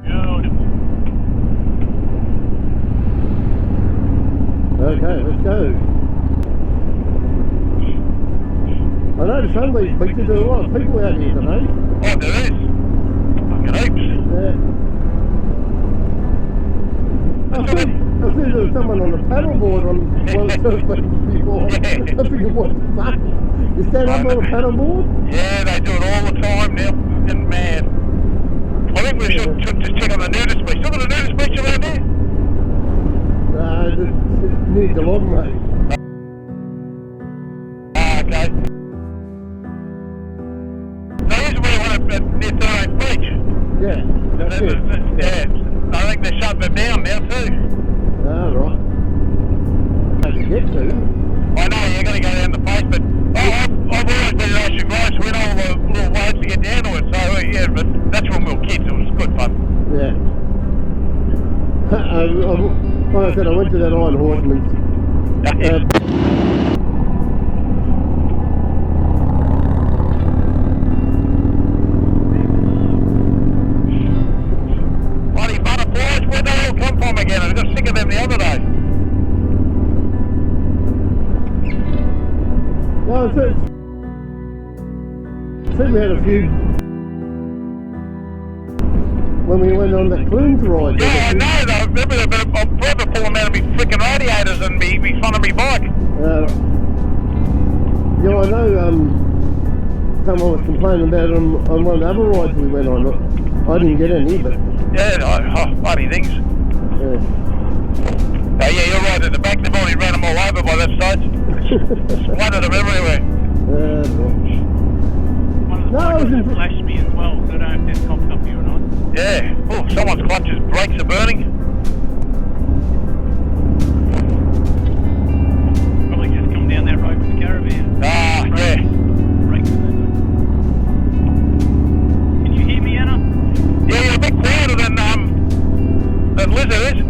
Beautiful. Okay, let's go. I noticed some of these pictures, there are a lot of people out here today. Oh, there is. Fucking heaps. Yeah. I see there was someone on a paddleboard on one of the surfaces before. Yeah. I figured, what the fuck? You stand up on a paddleboard? Yeah, they do it all the time now. Fucking mad. I think we should just check on the nudist beach. Look at the nudist beach around there. It's near Geelong, mate. Okay. There is one near 13 Beach. Yeah, that's it. Yeah, I think they're shutting it down now too. Ah, right. How do you get to? I know, you're going to go down the place, but I've always been in Ocean Grove, so we know all the little ways to get down to it. So, yeah, but that's when we were kids. It was good fun. Yeah. Like I said, I went to that Iron Horseman's. Bloody butterflies, where they all come from again? I got sick of them the other day. No, we had a few when we went on that Clunes ride. Yeah, I know though. Remember, but I'm forever pulling out of me freaking radiators and me front of me bike. Yeah, I know. Someone was complaining about it on one of the other rides we went on. I didn't get any, but Yeah, bloody things. yeah. Oh yeah, you're right at the back. They've already ran them all over by that stage. Splattered them everywhere. No, I was in. Flashed me as well, so I don't know if there's cops up here or not. Yeah. Oh, someone's clutches brakes are burning. Probably just come down that road with the caravan. Ah, yeah. Brakes are burning. Can you hear me, Anna? Yeah, you're a bit quieter than that lizard is.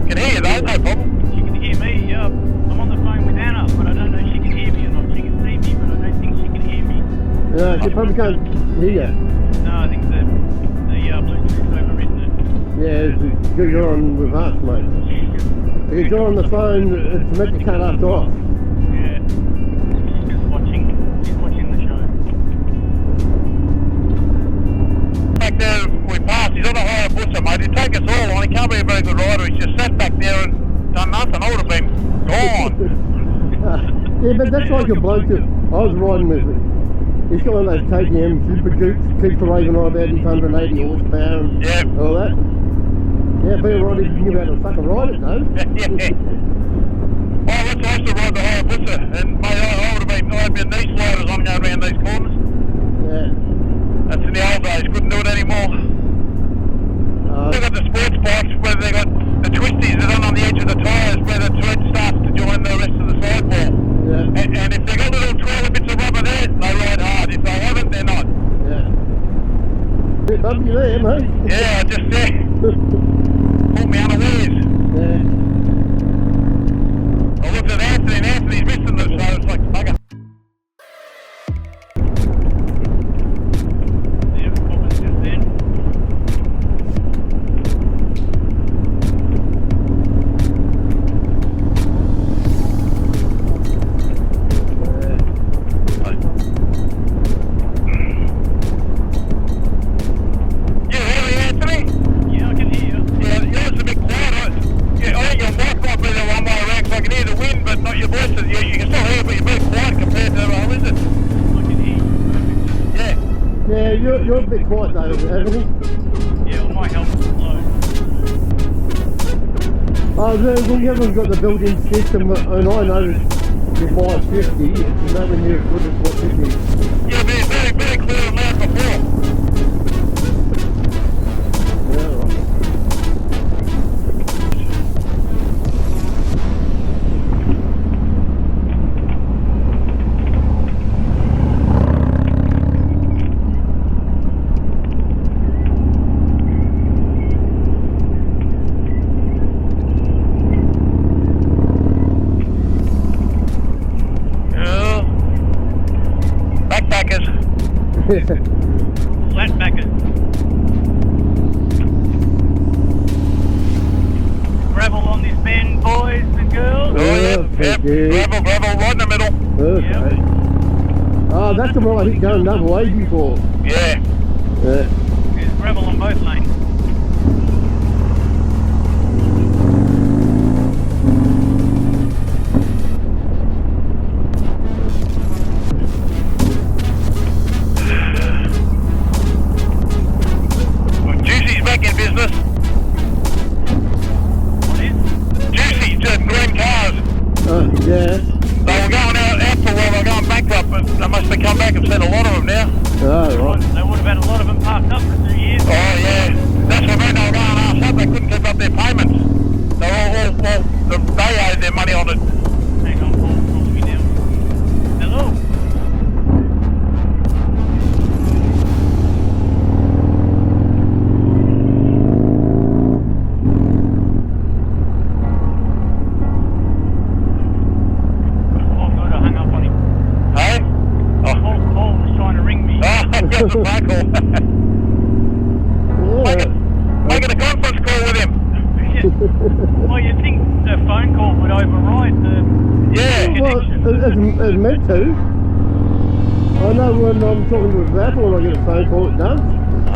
Can hear you though, no problem. She can hear me. I'm on the phone with Anna, but I don't know if she can hear me or not. She can see me, but I don't think she can hear me. She probably can't hear you. No, I think the Bluetooth's overwritten it. Yeah, you're on with us, mate. If you're on the phone, it's meant to cut us off. Yeah. She's just watching. She's watching the show. Back there, we passed. He's on a higher busser, mate. He'd take us all on. He can't be a very good rider. He's just sat back there and done nothing. I would have been gone. Yeah, but that's like a bloke that I was riding with. He's got one of those KTM Super Dukes, keeps raving on about his 180 horsepower and Yeah. all that. Yeah, be alright if you knew how to fucking ride it though. Yeah. Oh, I used to ride the higher busser, and mate, I would have been knee sliders on going around these corners. Yeah. That's in the old days. Couldn't do it anymore. They've got the sports bikes where they got the twisties that are on the edge of the tyres where the tread starts to join the rest of the sidewall. Yeah. And if they got little trailer bits of rubber there, they ride hard. If they haven't, they're not. Yeah. Bit bumpy there, mate. Yeah, just there. Caught me unawares. Yeah. I looked at Anthony and Anthony's missing them, so it's like bugger. Yeah, what was just then? You hear me, Anthony? Yeah, I can hear you. Yeah, yours a bit quiet. I think your mic might be the one way around because I can hear the wind, but not your voice. You can still hear, but you're very quiet compared to is it? I can hear you perfectly. Yeah. Yeah, you're a bit quiet though, haven't you? Yeah, well, my health is low. Oh, we haven't got the built-in system, and I noticed with my 50, it's nowhere near as good as what this is. Yeah, very, very clear and loud before. Yeah, right. Backpackers. Flatbackers. Yep, yeah. gravel, right in the middle. Okay. Oh, that's the one I hit going another way before. Yeah. Yeah. There's gravel on both lanes. Well, Juicy's back in business. What is? Juicy's doing green cars. Yeah. They were going out for a while, they were going bankrupt, but they must have come back and seen a lot of them now. Oh, right. They would have had a lot of them parked up for 2 years. Oh yeah, that's what I mean, they were going arse up, they couldn't keep up their payments. They owed their money on it. Hang on, Paul, calling me now. Hello? Oh, good, I hung up on him. Hey? Paul was trying to ring me. Oh, that's a phone call. Making a conference call with him. Well, you'd think the phone call would override the Yeah. Well, connection. it's meant to. I know when I'm talking with Apple and I get a phone call, it does.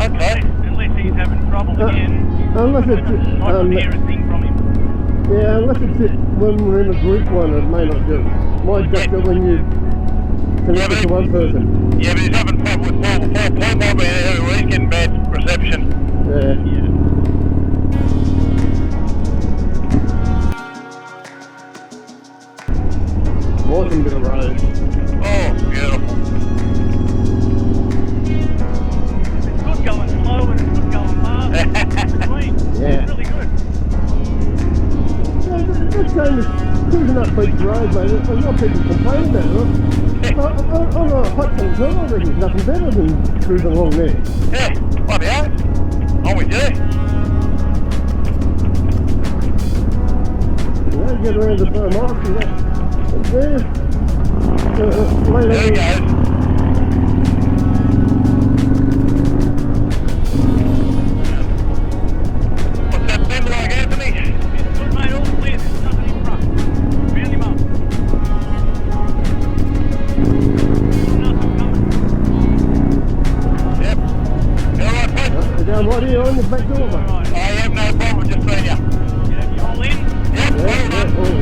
Okay. Unless he's having trouble again. Unless it's, I couldn't hear a thing from him. yeah, unless it's when we're in a group one, it may not do. It might just do when you connect it to one person. Yeah, but he's having trouble with Paul might be he's getting bad reception. Yeah. Yeah. Awesome bit of road. Oh, beautiful. It's good going slow and it's good going fast. Between. Yeah. It's really good. This game is cruising up Beach Road, mate. A lot of people complain about it. On a hot summer time, I reckon there's nothing better than cruising along there. Yeah, bloody hell. I'm with you. Yeah, get around the mark and that. There. There he goes. What's that bend like, Anthony? It's good, mate. All clear. There's nothing in front. Round him up. Nothing coming. Yep. You all right, mate? They're down right here on the back door, All mate. right. I have no problem, just seen you. You have you all in? Yep, all right. All in.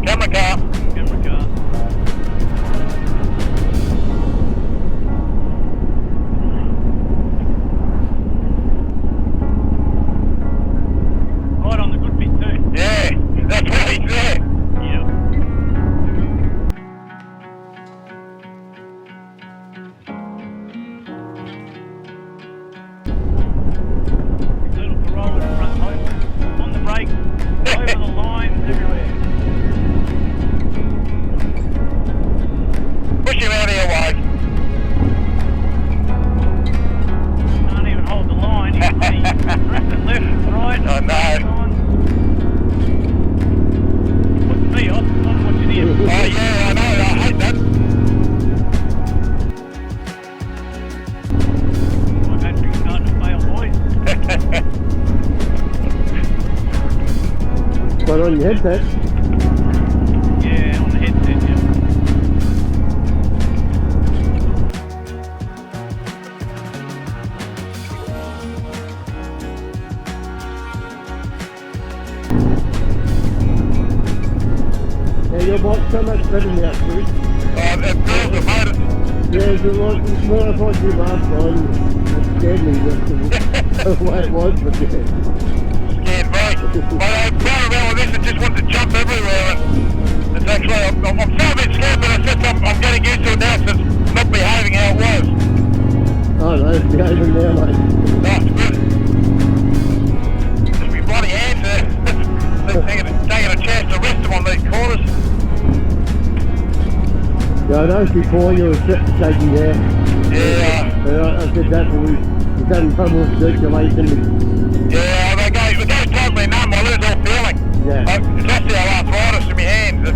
Camera car. Right on the good bit too. Yeah, that's right, there. Yeah. Little Corolla in front home. On the brake. Over the lines everywhere. Push him out of your way. Can't even hold the line. He's drifting left, right. I know. Puts me off. I'm watching him. Oh yeah, I know, I hate that. My battery's starting to fail, boys. But on your headset. Yeah, on the headset, yeah. Yeah, your bike's so much better now, Chris. Oh, that girl's a motor. Yeah, when I thought you last time, it scared me the way it was, but yeah. Scared me. But I'm going around with this and just want to jump everywhere. And it's actually, I'm still a bit scared, but I said I'm getting used to it now since it's not behaving how it was. Oh no, it's behaving now, mate. That's good. Just be bloody hands there. taking a chance to rest them on these corners. Yeah, I noticed before you were shaking there. Yeah. I said that was having trouble with circulation. Yeah, it goes totally numb. I lose all feeling. Yeah, Yeah. It's actually arthritis in my hands.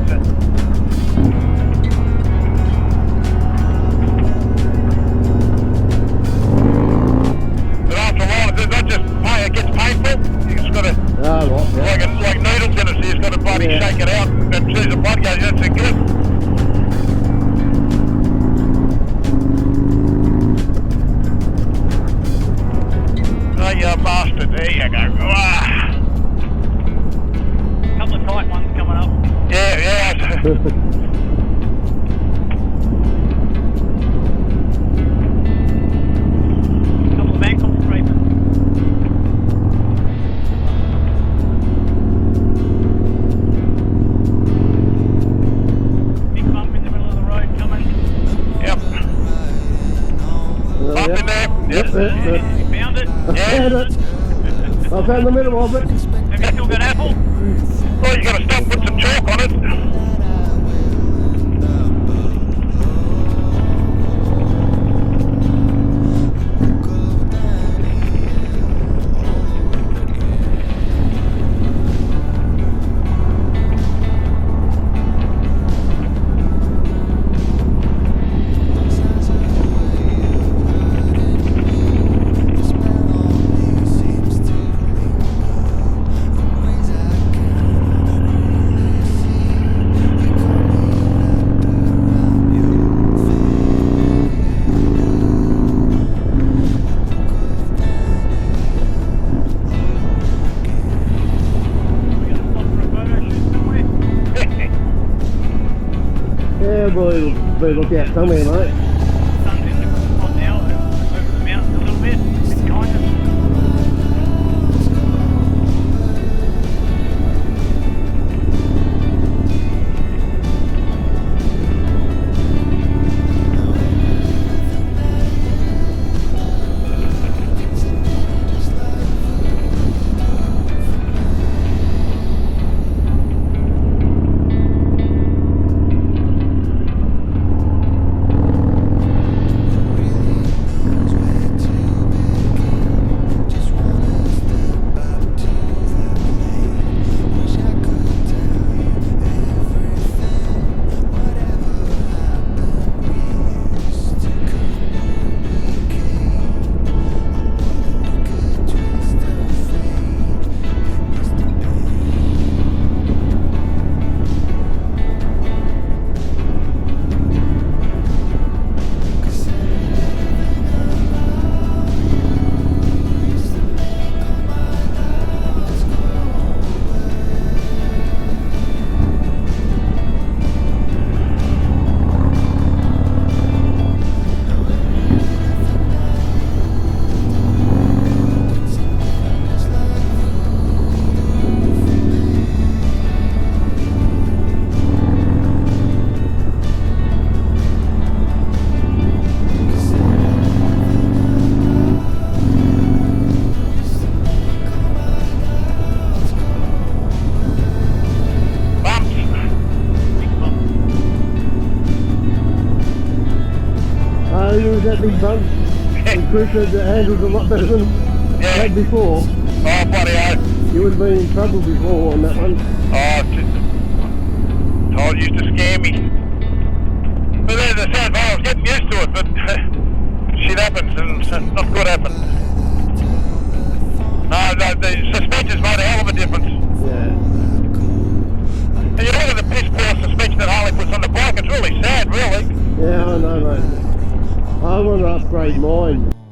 But after a while, it's not just pain, it gets painful. You just got to, Ah, right, yeah. like needles in it, so you just got to bloody Yeah. shake it out. And as soon as the blood goes, that's it good. Oh, you bastard. There you go. Ah. Couple of tight ones coming up. Yeah. Couple of ankle scrapers. Big bump in the middle of the road coming. Yep. Up in there. Yep, You found it? I found it. I found the middle of it. Have you still got apple? Well, you got to stop, put some chalk on it. Yeah, boy, better look out somewhere, mate. Sun's in the spot now, over the mountains a little bit behind us. That big bump. The crew said the handles are a lot better than they had before. Oh, bloody hell. You would have been in trouble before on that one. Oh, Todd used to scare me. But then the sad part, I was getting used to it, but shit happens and not good happens. No, the suspension's made a hell of a difference. Yeah. And you look at the piss poor suspension that Harley puts on the bike, it's really sad, really. Yeah, I know, mate. I want to upgrade mine.